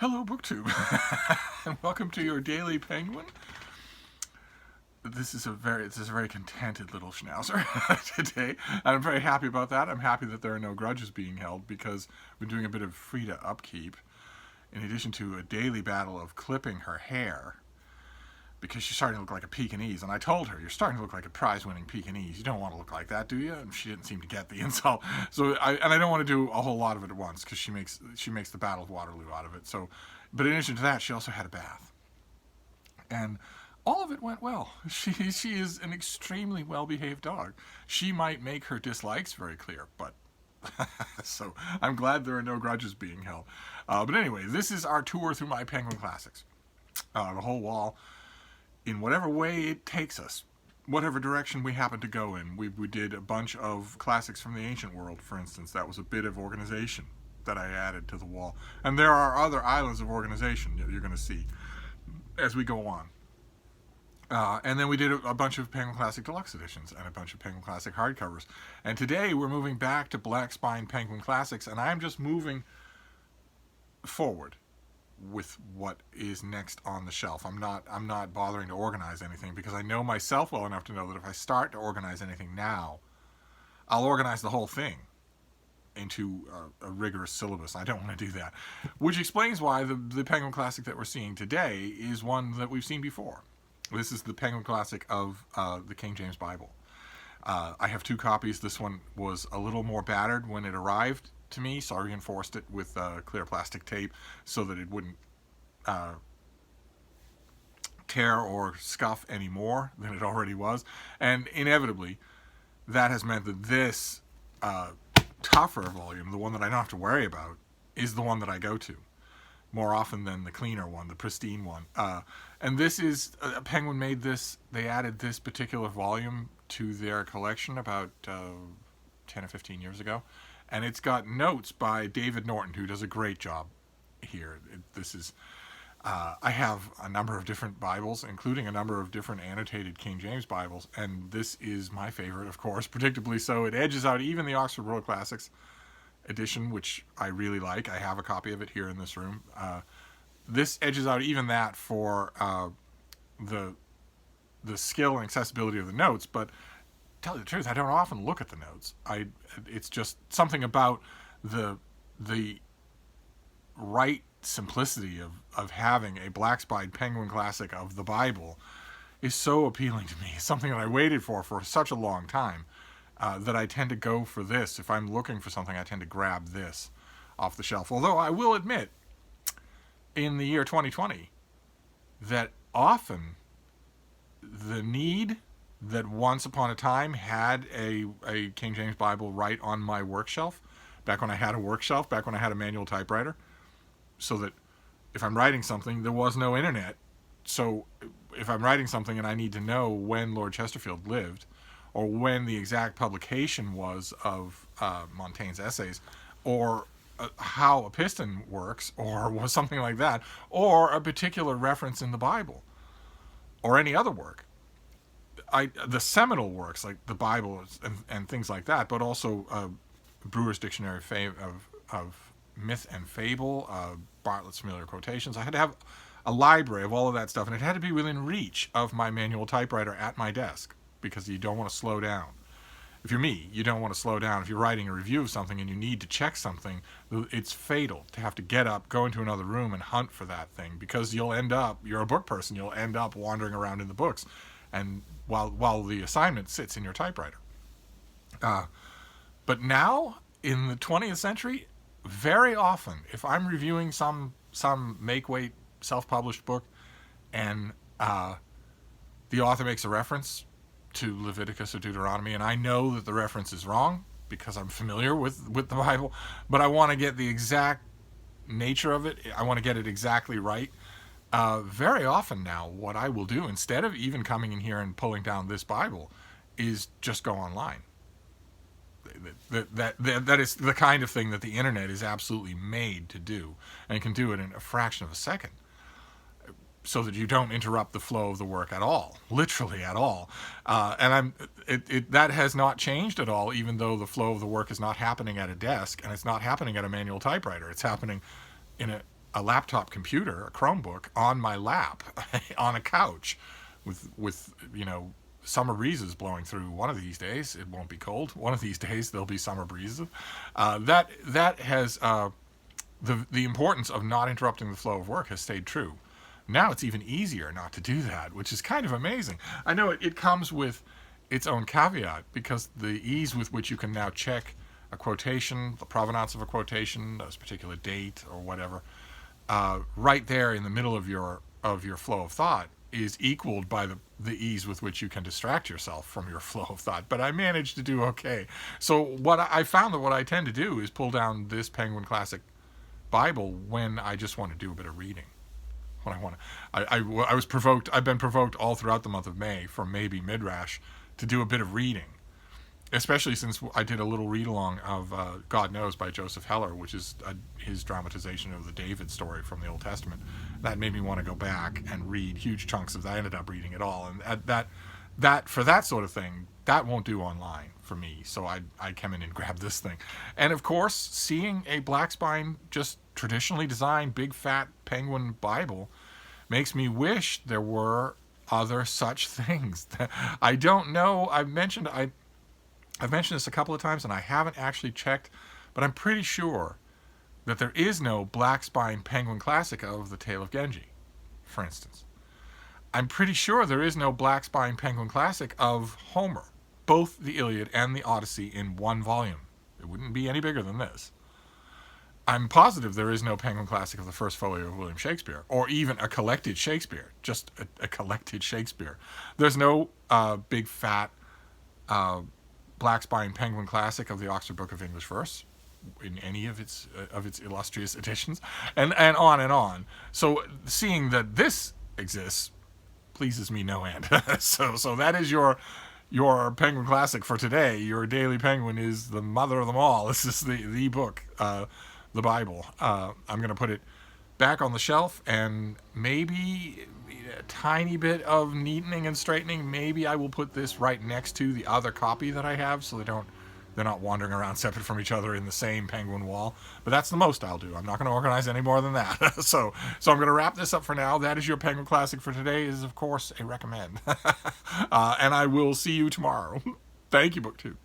Hello, BookTube, and welcome to your Daily Penguin. This is a very contented little schnauzer today, and I'm very happy about that. I'm happy that there are no grudges being held because we're doing a bit of Frida upkeep, in addition to a daily battle of clipping her hair, because she's starting to look like a Pekingese. And I told her, you're starting to look like a prize-winning Pekingese. You don't want to look like that, do you? And she didn't seem to get the insult. So I don't want to do a whole lot of it at once because she makes the Battle of Waterloo out of it. So, but in addition to that, she also had a bath, and all of it went well. She is an extremely well-behaved dog. She might make her dislikes very clear, but so I'm glad there are no grudges being held. But anyway, this is our tour through my Penguin Classics. The whole wall, in whatever way it takes us, whatever direction we happen to go in. We did a bunch of classics from the ancient world, for instance. That was a bit of organization that I added to the wall. And there are other islands of organization that you're going to see as we go on. And then we did a bunch of Penguin Classic Deluxe editions and a bunch of Penguin Classic hardcovers. And today we're moving back to Black Spine Penguin Classics, and I'm just moving forward with what is next on the shelf. I'm not bothering to organize anything because I know myself well enough to know that if I start to organize anything now, I'll organize the whole thing into a rigorous syllabus. I don't want to do that. Which explains why the Penguin Classic that we're seeing today is one that we've seen before. This is the Penguin Classic of the King James Bible. I have two copies. This one was a little more battered when it arrived to me, so I reinforced it with clear plastic tape so that it wouldn't tear or scuff any more than it already was. And inevitably, that has meant that this tougher volume, the one that I don't have to worry about, is the one that I go to more often than the cleaner one, the pristine one. And this is, Penguin made this, they added this particular volume to their collection about 10 or 15 years ago. And it's got notes by David Norton, who does a great job here. This is, I have a number of different Bibles, including a number of different annotated King James Bibles, and this is my favorite, of course, predictably so. It edges out even the Oxford World Classics edition, which I really like. I have a copy of it here in this room. This edges out even that for the skill and accessibility of the notes, but tell you the truth, I don't often look at the notes. It's just something about the right simplicity of having a black spine Penguin Classic of the Bible is so appealing to me. It's something that I waited for such a long time that I tend to go for this. If I'm looking for something, I tend to grab this off the shelf. Although I will admit, in the year 2020, that often the need that once upon a time had a King James Bible right on my work shelf, back when I had a work shelf, back when I had a manual typewriter, so that if I'm writing something, there was no internet. So if I'm writing something and I need to know when Lord Chesterfield lived, or when the exact publication was of Montaigne's essays, or how a piston works, or was something like that, or a particular reference in the Bible, or any other work, the seminal works like the Bible and things like that, but also Brewer's Dictionary of Myth and Fable, Bartlett's Familiar Quotations. I had to have a library of all of that stuff, and it had to be within reach of my manual typewriter at my desk, because you don't want to slow down. If you're me, you don't want to slow down. If you're writing a review of something and you need to check something, it's fatal to have to get up, go into another room, and hunt for that thing, because you'll end up, you're a book person, you'll end up wandering around in the books, and while the assignment sits in your typewriter. But now, in the 20th century, very often, if I'm reviewing some make-weight self-published book, and the author makes a reference to Leviticus or Deuteronomy, and I know that the reference is wrong because I'm familiar with the Bible, but I want to get the exact nature of it. I want to get it exactly right. Very often now, what I will do, instead of even coming in here and pulling down this Bible, is just go online. That is the kind of thing that the internet is absolutely made to do, and can do it in a fraction of a second, so that you don't interrupt the flow of the work at all, literally at all. And that has not changed at all, even though the flow of the work is not happening at a desk, and it's not happening at a manual typewriter. It's happening in a laptop computer, a Chromebook, on my lap on a couch with summer breezes blowing through. One of these days it won't be cold. One of these days there'll be summer breezes. That has the importance of not interrupting the flow of work has stayed true. Now it's even easier not to do that, which is kind of amazing. I know it comes with its own caveat, because the ease with which you can now check a quotation, the provenance of a quotation, a particular date or whatever, right there in the middle of your flow of thought, is equaled by the ease with which you can distract yourself from your flow of thought. But I managed to do okay. So what I found that what I tend to do is pull down this Penguin Classic Bible when I just want to do a bit of reading. When I want to, I was provoked. I've been provoked all throughout the month of May, from maybe Midrash, to do a bit of reading, especially since I did a little read-along of God Knows by Joseph Heller, which is his dramatization of the David story from the Old Testament. That made me want to go back and read huge chunks of that. I ended up reading it all, and that for that sort of thing, that won't do online for me. So I came in and grabbed this thing. And of course, seeing a black spine, just traditionally designed, big fat Penguin Bible makes me wish there were other such things. I don't know. I've mentioned this a couple of times, and I haven't actually checked, but I'm pretty sure that there is no black spine Penguin Classic of the Tale of Genji, for instance. I'm pretty sure there is no black spine Penguin Classic of Homer, both the Iliad and the Odyssey in one volume. It wouldn't be any bigger than this. I'm positive there is no Penguin Classic of the First Folio of William Shakespeare, or even a collected Shakespeare, just a collected Shakespeare. There's no big fat black spine Penguin Classic of the Oxford Book of English Verse in any of its illustrious editions, and on and on. So seeing that this exists pleases me no end. So that is your Penguin Classic for today. Your Daily Penguin is the mother of them all. This is the book, the Bible. I'm going to put it back on the shelf, and maybe a tiny bit of neatening and straightening. Maybe I will put this right next to the other copy that I have, so they're not wandering around separate from each other in the same Penguin wall. But that's the most I'll do. I'm not going to organize any more than that. So I'm going to wrap this up for now. That is your Penguin Classic for today. Is of course a recommend. And I will see you tomorrow. Thank you, BookTube.